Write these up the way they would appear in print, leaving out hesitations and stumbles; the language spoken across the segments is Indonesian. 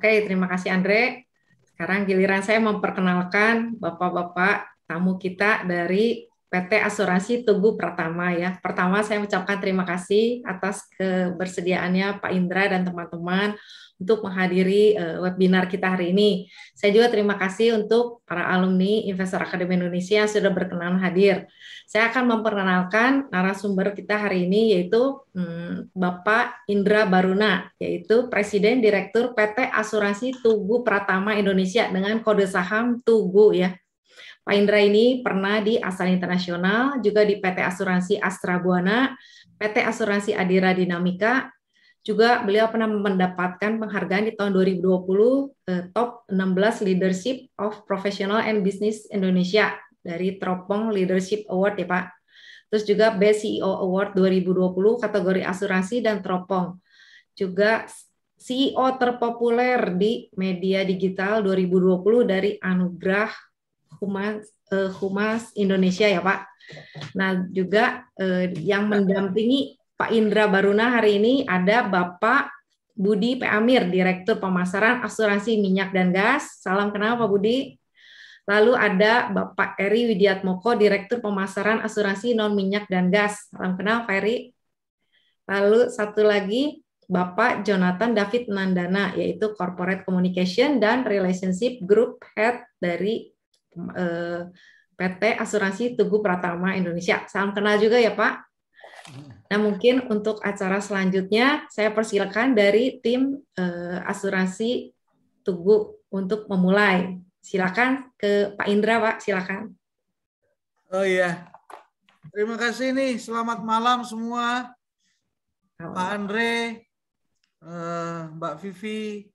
Oke, terima kasih Andre. Sekarang giliran saya memperkenalkan Bapak-Bapak tamu kita dari PT Asuransi Tugu Pratama ya. Pertama saya mengucapkan terima kasih atas kebersediaannya Pak Indra dan teman-teman untuk menghadiri webinar kita hari ini. Saya juga terima kasih untuk para alumni Investor Academy Indonesia yang sudah berkenan hadir. Saya akan memperkenalkan narasumber kita hari ini yaitu Bapak Indra Baruna, yaitu Presiden Direktur PT Asuransi Tugu Pratama Indonesia dengan kode saham Tugu ya. Pak Indra ini pernah di Astra Internasional, juga di PT Asuransi Astra Buana, PT Asuransi Adira Dinamika, juga beliau pernah mendapatkan penghargaan di tahun 2020 Top 16 Leadership of Professional and Business Indonesia dari Teropong Leadership Award ya Pak. Terus juga Best CEO Award 2020 kategori asuransi dan Teropong. Juga CEO terpopuler di media digital 2020 dari Anugerah Humas Indonesia ya Pak. Nah juga yang mendampingi Pak Indra Baruna hari ini ada Bapak Budi P. Amir, Direktur Pemasaran Asuransi Minyak dan Gas. Salam kenal Pak Budi. Lalu ada Bapak Eri Widiatmoko, Direktur Pemasaran Asuransi Non-Minyak dan Gas. Salam kenal, Pak Eri. Lalu satu lagi, Bapak Jonathan David Nandana, yaitu Corporate Communication dan Relationship Group Head dari PT Asuransi Tugu Pratama Indonesia. Salam kenal juga ya, Pak. Nah, mungkin untuk acara selanjutnya, saya persilakan dari tim Asuransi Tugu untuk memulai. Silakan ke Pak Indra, Pak. Silakan. Oh iya, terima kasih nih. Selamat malam semua, Pak Andre, Mbak Vivi,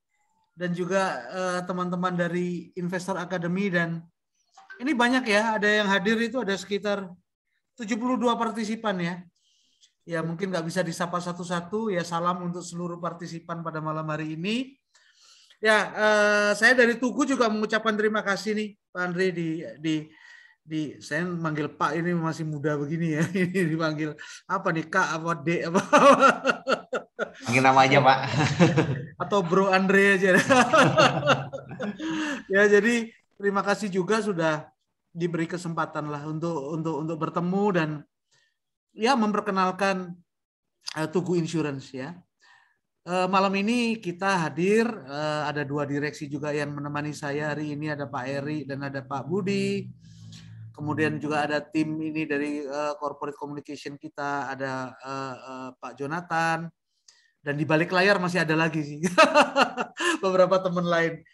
dan juga teman-teman dari Investor Academy. Dan ini banyak ya, ada yang hadir itu ada sekitar 72 partisipan ya. Ya mungkin nggak bisa disapa satu-satu. Ya salam untuk seluruh partisipan pada malam hari ini. Ya, saya dari Tugu juga mengucapkan terima kasih nih, Pak Andre saya manggil Pak ini masih muda begini ya, ini dipanggil apa nih Kak apa D apa? Panggil nama aja Pak. Atau Bro Andre aja. Ya, jadi terima kasih juga sudah diberi kesempatan lah untuk bertemu dan ya memperkenalkan Tugu Insurance ya. Malam ini kita hadir, ada dua direksi juga yang menemani saya hari ini, ada Pak Eri dan ada Pak Budi. Kemudian juga ada tim ini dari corporate communication kita, ada Pak Jonathan. Dan di balik layar masih ada lagi sih, beberapa teman lain.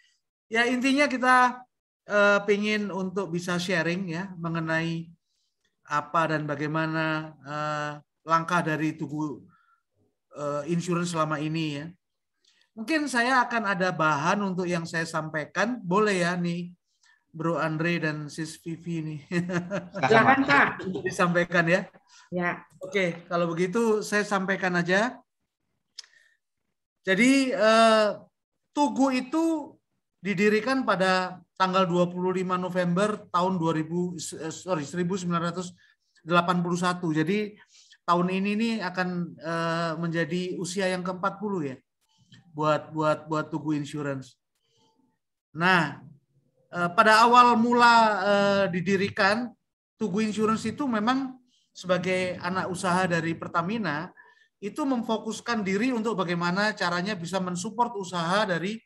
Ya intinya kita pengen untuk bisa sharing ya mengenai apa dan bagaimana langkah dari Tugu Insurance selama ini ya. Mungkin saya akan ada bahan untuk yang saya sampaikan. Boleh ya nih Bro Andre dan Sis Vivi nih. Silakan Kak. Disampaikan ya. Ya. Oke, kalau begitu saya sampaikan aja. Jadi Tugu itu didirikan pada tanggal 25 November tahun 1981. Jadi tahun ini nih akan menjadi usia yang ke-40 ya buat Tugu Insurance. Nah, pada awal mula didirikan Tugu Insurance itu memang sebagai anak usaha dari Pertamina itu memfokuskan diri untuk bagaimana caranya bisa mensupport usaha dari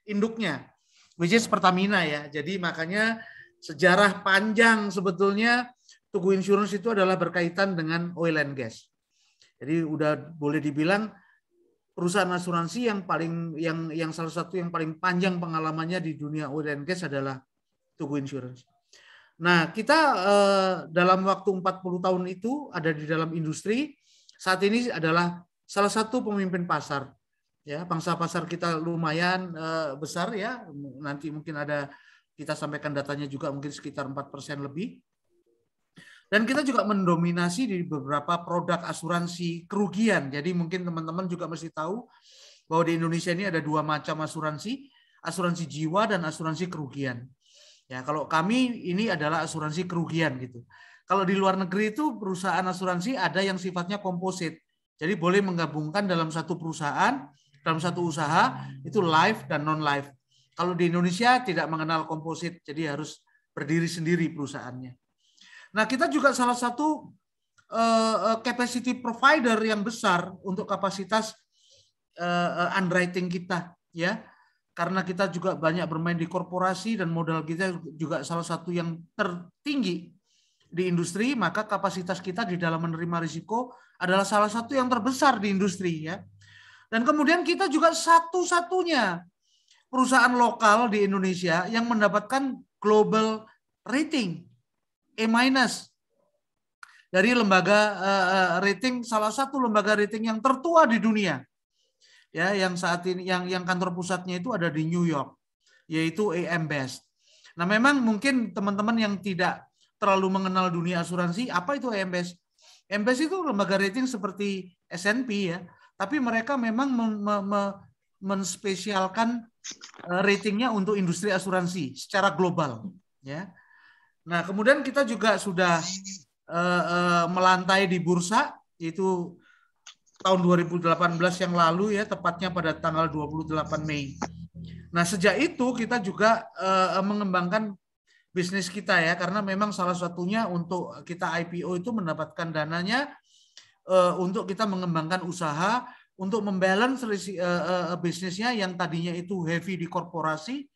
induknya, which is Pertamina ya. Jadi makanya sejarah panjang sebetulnya Tugu Insurance itu adalah berkaitan dengan oil and gas. Jadi udah boleh dibilang perusahaan asuransi yang salah satu yang paling panjang pengalamannya di dunia oil and gas adalah Tugu Insurance. Nah, kita dalam waktu 40 tahun itu ada di dalam industri, saat ini adalah salah satu pemimpin pasar. Ya, pangsa pasar kita lumayan besar ya. Nanti mungkin ada kita sampaikan datanya juga mungkin sekitar 4% lebih. Dan kita juga mendominasi di beberapa produk asuransi kerugian. Jadi mungkin teman-teman juga mesti tahu bahwa di Indonesia ini ada dua macam asuransi, asuransi jiwa dan asuransi kerugian. Ya, kalau kami ini adalah asuransi kerugian gitu. Kalau di luar negeri itu perusahaan asuransi ada yang sifatnya komposit. Jadi boleh menggabungkan dalam satu perusahaan dalam satu usaha itu live dan non live. Kalau di Indonesia tidak mengenal komposit, jadi harus berdiri sendiri perusahaannya. Nah, kita juga salah satu capacity provider yang besar untuk kapasitas underwriting kita, ya. Karena kita juga banyak bermain di korporasi dan modal kita juga salah satu yang tertinggi di industri, maka kapasitas kita di dalam menerima risiko adalah salah satu yang terbesar di industri, ya. Dan kemudian kita juga satu-satunya perusahaan lokal di Indonesia yang mendapatkan global rating A- dari lembaga rating, salah satu lembaga rating yang tertua di dunia, ya, yang saat ini yang kantor pusatnya itu ada di New York, yaitu AM Best. Nah, memang mungkin teman-teman yang tidak terlalu mengenal dunia asuransi, apa itu AM Best? AM Best itu lembaga rating seperti S&P, ya, tapi mereka memang menspesialkan ratingnya untuk industri asuransi secara global, ya. Nah, kemudian kita juga sudah melantai di bursa, yaitu tahun 2018 yang lalu, ya, tepatnya pada tanggal 28 Mei. Nah, sejak itu kita juga mengembangkan bisnis kita, ya, karena memang salah satunya untuk kita IPO itu mendapatkan dananya untuk kita mengembangkan usaha untuk membalance bisnisnya yang tadinya itu heavy di korporasi,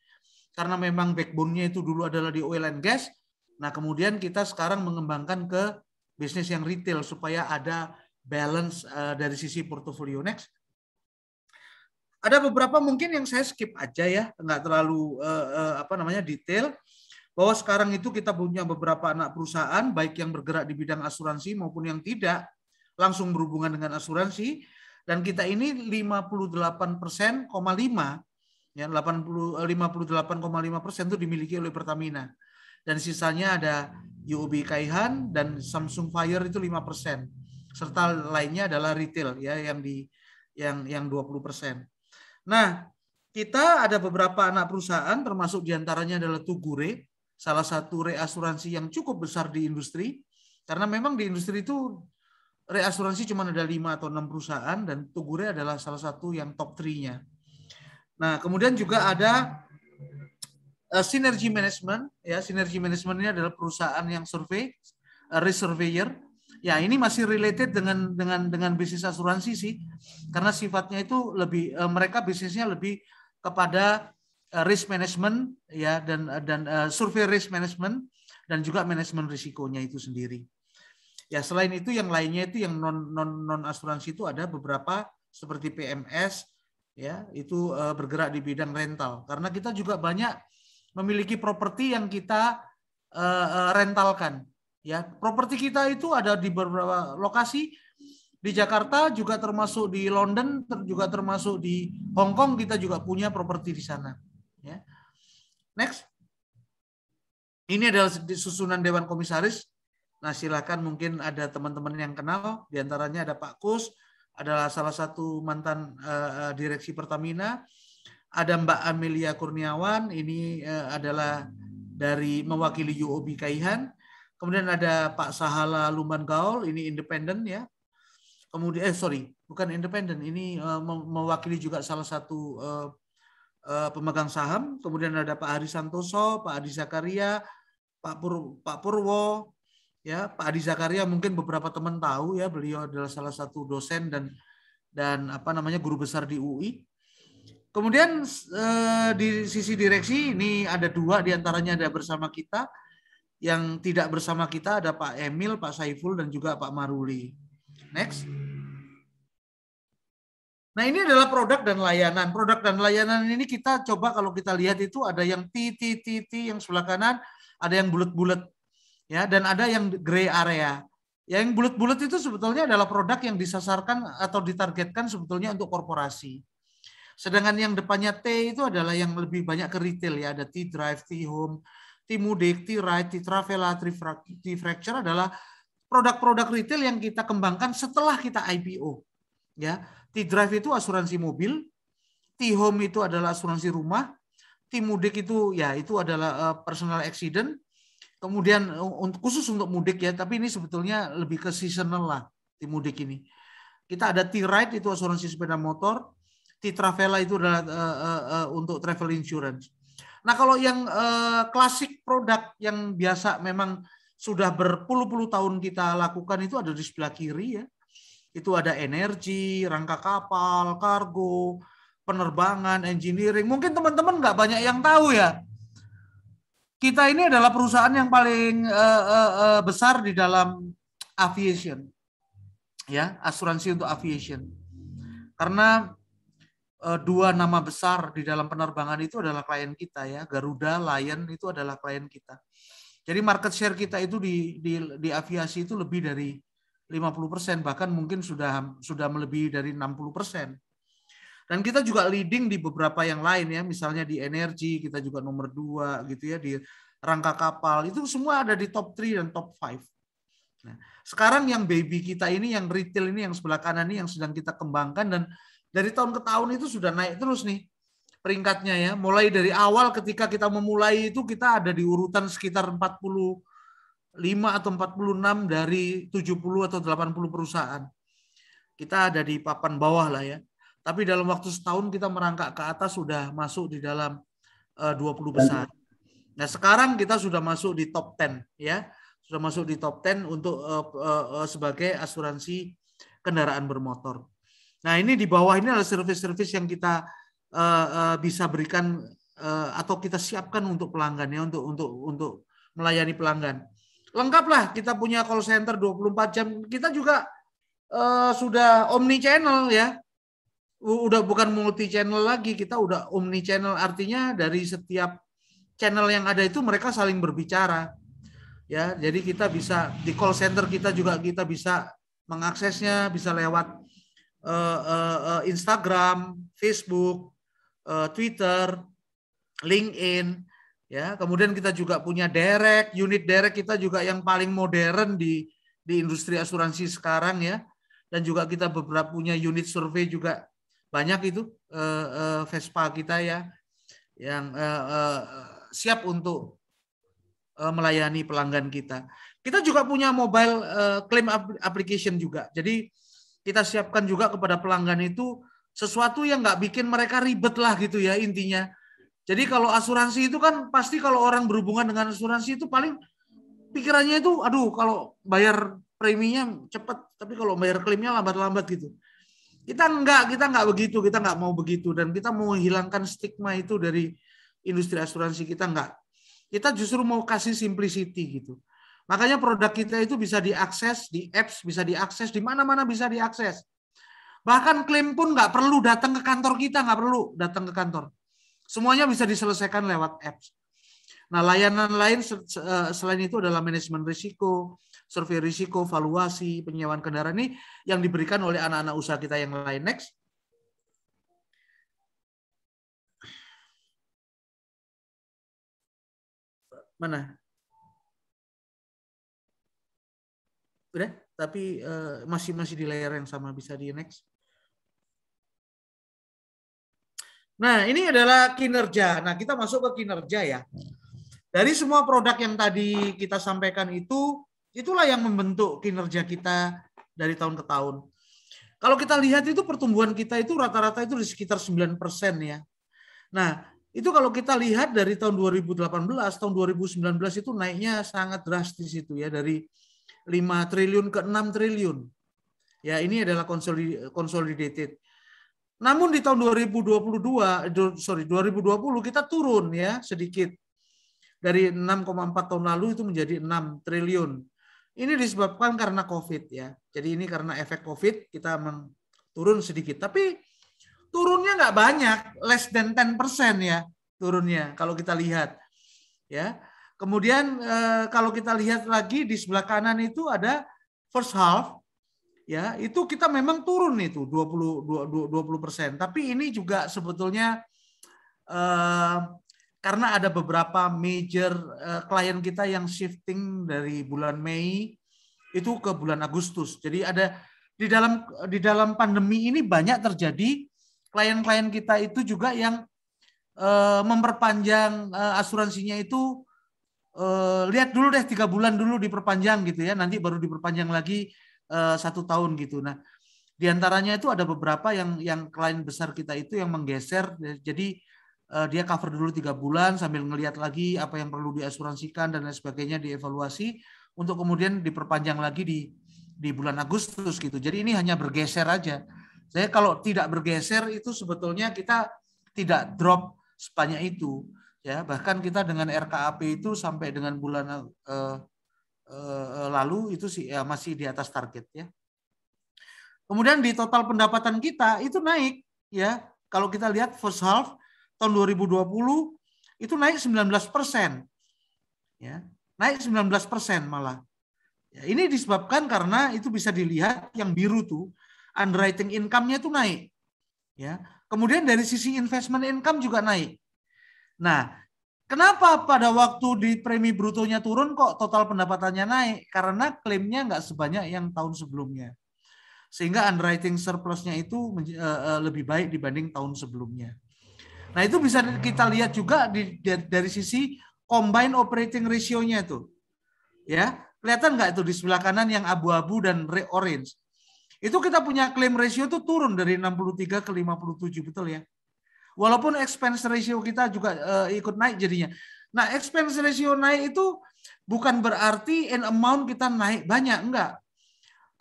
karena memang backbone-nya itu dulu adalah di oil and gas. Nah, kemudian kita sekarang mengembangkan ke bisnis yang retail supaya ada balance dari sisi portofolio. Next. Ada beberapa mungkin yang saya skip aja, ya, nggak terlalu detail. Bahwa sekarang itu kita punya beberapa anak perusahaan, baik yang bergerak di bidang asuransi maupun yang tidak langsung berhubungan dengan asuransi. Dan kita ini 58,5%, ya, 58,5% itu dimiliki oleh Pertamina. Dan sisanya ada UOB Kaihan dan Samsung Fire itu 5%. Serta lainnya adalah retail, ya, yang 20%. Nah, kita ada beberapa anak perusahaan, termasuk diantaranya adalah Tugure, salah satu reasuransi yang cukup besar di industri, karena memang di industri itu reasuransi cuma ada 5 atau 6 perusahaan, dan Tugure adalah salah satu yang top 3-nya. Nah, kemudian juga ada Synergy Management, ya. Synergy Management ini adalah perusahaan yang survei, risk surveyor. Ya, ini masih related dengan bisnis asuransi sih, karena sifatnya itu lebih mereka bisnisnya lebih kepada risk management, ya, dan survei risk management dan juga manajemen risikonya itu sendiri. Ya, selain itu yang lainnya itu yang non asuransi itu ada beberapa seperti PMS, ya, itu bergerak di bidang rental, karena kita juga banyak memiliki properti yang kita rentalkan, ya. Properti kita itu ada di beberapa lokasi di Jakarta, juga termasuk di London, juga termasuk di Hong Kong, kita juga punya properti di sana, ya. Next. Ini adalah susunan Dewan Komisaris. Nah, silakan, mungkin ada teman-teman yang kenal, diantaranya ada Pak Kus, adalah salah satu mantan direksi Pertamina. Ada Mbak Amelia Kurniawan, ini adalah dari mewakili UOB Kaihan. Kemudian ada Pak Sahala Lumban Gaul, ini independen, ya. Kemudian bukan independen, ini mewakili juga salah satu pemegang saham. Kemudian ada Pak Hari Santoso, Pak Adi Zakaria, Pak Purwo. Ya, Pak Adi Zakaria mungkin beberapa teman tahu, ya, beliau adalah salah satu dosen dan guru besar di UI. Kemudian di sisi direksi ini ada 2 diantaranya ada bersama kita, yang tidak bersama kita ada Pak Emil, Pak Saiful, dan juga Pak Maruli. Next. Nah, ini adalah produk dan layanan. Produk dan layanan ini kita coba, kalau kita lihat itu ada yang T yang sebelah kanan, ada yang bulat-bulat. Ya, dan ada yang gray area. Yang bulat-bulat itu sebetulnya adalah produk yang disasarkan atau ditargetkan sebetulnya untuk korporasi. Sedangkan yang depannya T itu adalah yang lebih banyak ke retail, ya. Ada T-Drive, T-Home, T-Mudik, T-Ride, T-Travela, T-Fracture adalah produk-produk retail yang kita kembangkan setelah kita IPO. Ya, T-Drive itu asuransi mobil, T-Home itu adalah asuransi rumah, T-Mudik itu, ya, itu adalah personal accident. Kemudian khusus untuk mudik, ya, tapi ini sebetulnya lebih ke seasonal lah di mudik ini. Kita ada T-Ride itu asuransi sepeda motor, T-Travela itu adalah untuk travel insurance. Nah, kalau yang klasik produk yang biasa memang sudah berpuluh-puluh tahun kita lakukan itu ada di sebelah kiri ya. Itu ada energi, rangka kapal, kargo, penerbangan, engineering. Mungkin teman-teman nggak banyak yang tahu ya. Kita ini adalah perusahaan yang paling besar di dalam aviation. Ya, asuransi untuk aviation. Karena dua nama besar di dalam penerbangan itu adalah klien kita ya, Garuda, Lion itu adalah klien kita. Jadi market share kita itu di aviasi itu lebih dari 50%, bahkan mungkin sudah melebihi dari 60%. Dan kita juga leading di beberapa yang lain ya, misalnya di energi kita juga nomor 2 gitu ya, di rangka kapal itu semua ada di top 3 dan top 5. Nah, sekarang yang baby kita ini, yang retail ini, yang sebelah kanan ini yang sedang kita kembangkan, dan dari tahun ke tahun itu sudah naik terus nih peringkatnya ya. Mulai dari awal ketika kita memulai itu kita ada di urutan sekitar 45 atau 46 dari 70 atau 80 perusahaan. Kita ada di papan bawah lah ya. Tapi dalam waktu setahun kita merangkak ke atas sudah masuk di dalam 20 besar. Nah, sekarang kita sudah masuk di top 10 ya. Sudah masuk di top 10 untuk sebagai asuransi kendaraan bermotor. Nah, ini di bawah ini adalah service-service yang kita bisa berikan atau kita siapkan untuk pelanggan ya, untuk melayani pelanggan. Lengkaplah, kita punya call center 24 jam. Kita juga sudah omni channel ya. Udah bukan multi channel lagi, kita udah omni channel, artinya dari setiap channel yang ada itu mereka saling berbicara. Ya, jadi kita bisa di call center kita juga kita bisa mengaksesnya, bisa lewat Instagram, Facebook, Twitter, LinkedIn, ya. Kemudian kita juga punya direct, unit direct kita juga yang paling modern di industri asuransi sekarang ya. Dan juga kita beberapa punya unit survei juga banyak itu Vespa kita ya, yang siap untuk melayani pelanggan kita. Kita juga punya mobile claim application juga. Jadi kita siapkan juga kepada pelanggan itu sesuatu yang nggak bikin mereka ribet lah gitu ya intinya. Jadi kalau asuransi itu kan pasti kalau orang berhubungan dengan asuransi itu paling pikirannya itu, aduh kalau bayar preminya cepat, tapi kalau bayar klaimnya lambat-lambat gitu. Kita nggak begitu, kita nggak mau begitu, dan kita mau hilangkan stigma itu dari industri asuransi. Kita nggak. Kita justru mau kasih simplicity gitu. Makanya produk kita itu bisa diakses di apps, bisa diakses di mana-mana, bisa diakses. Bahkan klaim pun nggak perlu datang ke kantor kita, nggak perlu datang ke kantor. Semuanya bisa diselesaikan lewat apps. Nah, layanan lain selain itu adalah manajemen risiko, survei risiko, valuasi, penyewaan kendaraan ini yang diberikan oleh anak-anak usaha kita yang lain. Next. Mana? Udah, tapi masih di layar yang sama, bisa di next. Nah, ini adalah kinerja. Nah, kita masuk ke kinerja ya. Dari semua produk yang tadi kita sampaikan itu, itulah yang membentuk kinerja kita dari tahun ke tahun. Kalau kita lihat itu pertumbuhan kita itu rata-rata itu di sekitar 9% ya. Nah, itu kalau kita lihat dari tahun 2018, tahun 2019 itu naiknya sangat drastis itu ya, dari 5 triliun ke 6 triliun. Ya, ini adalah consolidated. Namun di tahun 2020 kita turun ya sedikit. Dari 6,4 tahun lalu itu menjadi 6 triliun. Ini disebabkan karena COVID ya. Jadi ini karena efek COVID kita turun sedikit. Tapi turunnya nggak banyak, less than 10% ya turunnya kalau kita lihat. Ya. Kemudian kalau kita lihat lagi di sebelah kanan itu ada first half, ya itu kita memang turun itu 20%. Tapi ini juga sebetulnya karena ada beberapa major klien kita yang shifting dari bulan Mei itu ke bulan Agustus. Jadi ada di dalam pandemi ini banyak terjadi klien-klien kita itu juga yang memperpanjang asuransinya itu. Lihat dulu deh 3 bulan dulu diperpanjang gitu ya, nanti baru diperpanjang lagi 1 tahun gitu. Nah, Di antaranya itu ada beberapa yang klien besar kita itu yang menggeser, jadi dia cover dulu 3 bulan sambil ngelihat lagi apa yang perlu diasuransikan dan lain sebagainya, dievaluasi untuk kemudian diperpanjang lagi di bulan Agustus gitu. Jadi ini hanya bergeser aja. Saya kalau tidak bergeser itu sebetulnya kita tidak drop sebanyak itu ya. Bahkan kita dengan RKAP itu sampai dengan bulan lalu itu sih ya masih di atas target ya. Kemudian di total pendapatan kita itu naik ya. Kalau kita lihat first half tahun 2020 itu naik 19%. Ya, naik 19% malah. Ya, ini disebabkan karena itu bisa dilihat yang biru tuh underwriting income-nya itu naik. Ya. Kemudian dari sisi investment income juga naik. Nah, kenapa pada waktu di premi brutonya turun kok total pendapatannya naik? Karena klaimnya nggak sebanyak yang tahun sebelumnya. Sehingga underwriting surplusnya itu lebih baik dibanding tahun sebelumnya. Nah itu bisa kita lihat juga dari sisi combined operating ratio-nya tuh. Ya, kelihatan nggak itu di sebelah kanan yang abu-abu dan orange? Itu kita punya claim ratio tuh turun dari 63 ke 57, betul ya? Walaupun expense ratio kita juga ikut naik jadinya. Nah, expense ratio naik itu bukan berarti in amount kita naik banyak, enggak.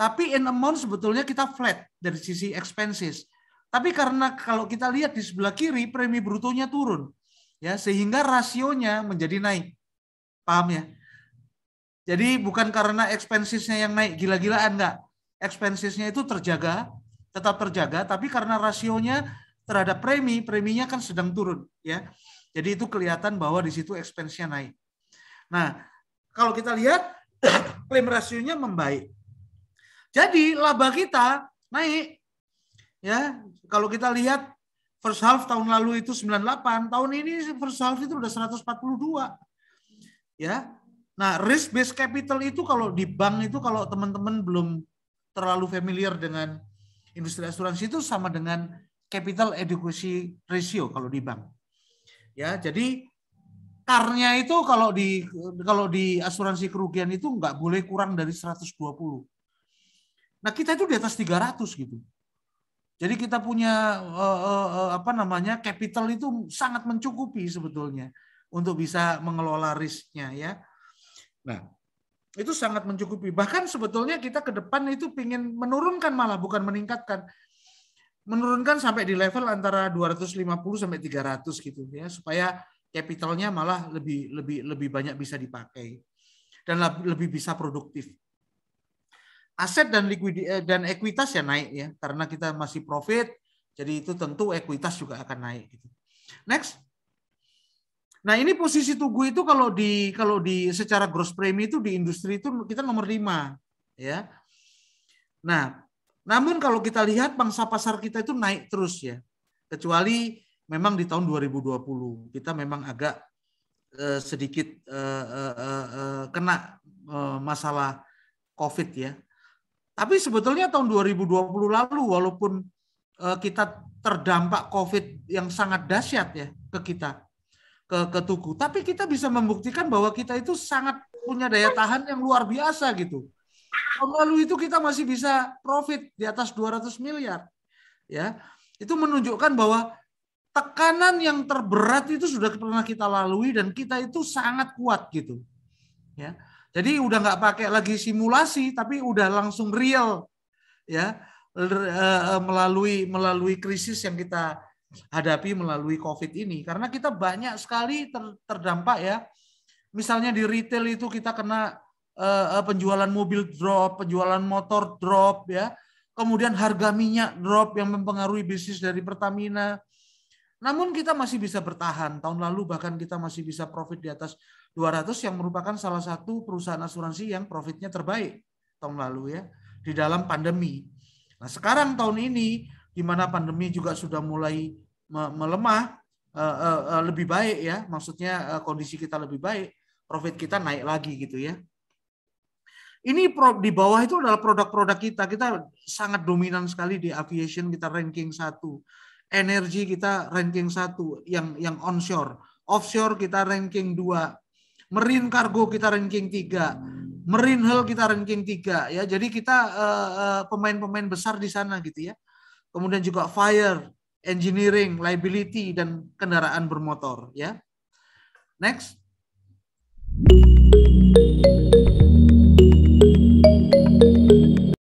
Tapi in amount sebetulnya kita flat dari sisi expenses. Tapi karena kalau kita lihat di sebelah kiri premi brutonya turun, ya sehingga rasionya menjadi naik. Paham ya? Jadi bukan karena expensesnya yang naik gila-gilaan, enggak. Expensesnya itu terjaga, tetap terjaga, tapi karena rasionya terhadap preminya kan sedang turun, ya. Jadi itu kelihatan bahwa di situ expense-nya naik. Nah, kalau kita lihat klaim rasionya membaik. Jadi laba kita naik. Ya, kalau kita lihat first half tahun lalu itu 98, tahun ini first half itu udah 142. Ya. Nah, risk based capital itu kalau di bank itu kalau teman-teman belum terlalu familiar dengan industri asuransi itu sama dengan capital adequacy ratio kalau di bank. Ya, jadi CAR-nya itu kalau di asuransi kerugian itu nggak boleh kurang dari 120. Nah, kita itu di atas 300 gitu. Jadi kita punya capital itu sangat mencukupi sebetulnya untuk bisa mengelola risknya ya. Nah, itu sangat mencukupi. Bahkan sebetulnya kita ke depan itu ingin menurunkan malah bukan meningkatkan. Menurunkan sampai di level antara 250 sampai 300 gitu ya, supaya capitalnya malah lebih banyak bisa dipakai dan lebih bisa produktif. Aset dan dan ekuitas ya naik ya, karena kita masih profit, jadi itu tentu ekuitas juga akan naik. Gitu. Next. Nah ini posisi Tugu itu kalau di secara gross premi itu di industri itu kita nomor 5 ya. Nah, namun kalau kita lihat pangsa pasar kita itu naik terus ya, kecuali memang di tahun 2020 kita memang agak sedikit kena masalah COVID ya. Tapi sebetulnya tahun 2020 lalu walaupun kita terdampak COVID yang sangat dahsyat ya ke kita, ke Tugu, tapi kita bisa membuktikan bahwa kita itu sangat punya daya tahan yang luar biasa gitu. Tahun lalu itu kita masih bisa profit di atas 200 miliar. Ya. Itu menunjukkan bahwa tekanan yang terberat itu sudah pernah kita lalui dan kita itu sangat kuat gitu. Ya. Jadi udah nggak pakai lagi simulasi, tapi udah langsung real, ya melalui krisis yang kita hadapi melalui COVID ini. Karena kita banyak sekali terdampak ya. Misalnya di retail itu kita kena penjualan mobil drop, penjualan motor drop, ya. Kemudian harga minyak drop yang mempengaruhi bisnis dari Pertamina. Namun kita masih bisa bertahan. Tahun lalu bahkan kita masih bisa profit di atas 200 yang merupakan salah satu perusahaan asuransi yang profitnya terbaik tahun lalu ya di dalam pandemi. Nah sekarang tahun ini di mana pandemi juga sudah mulai melemah lebih baik ya, maksudnya kondisi kita lebih baik, profit kita naik lagi gitu ya. Ini di bawah itu adalah produk-produk kita sangat dominan sekali di aviation, kita ranking 1. Energi kita ranking 1 yang onshore. Offshore kita ranking 2. Marine cargo kita ranking 3. Marine Hull kita ranking 3 ya. Jadi kita pemain-pemain besar di sana gitu ya. Kemudian juga fire, engineering, liability dan kendaraan bermotor ya. Next.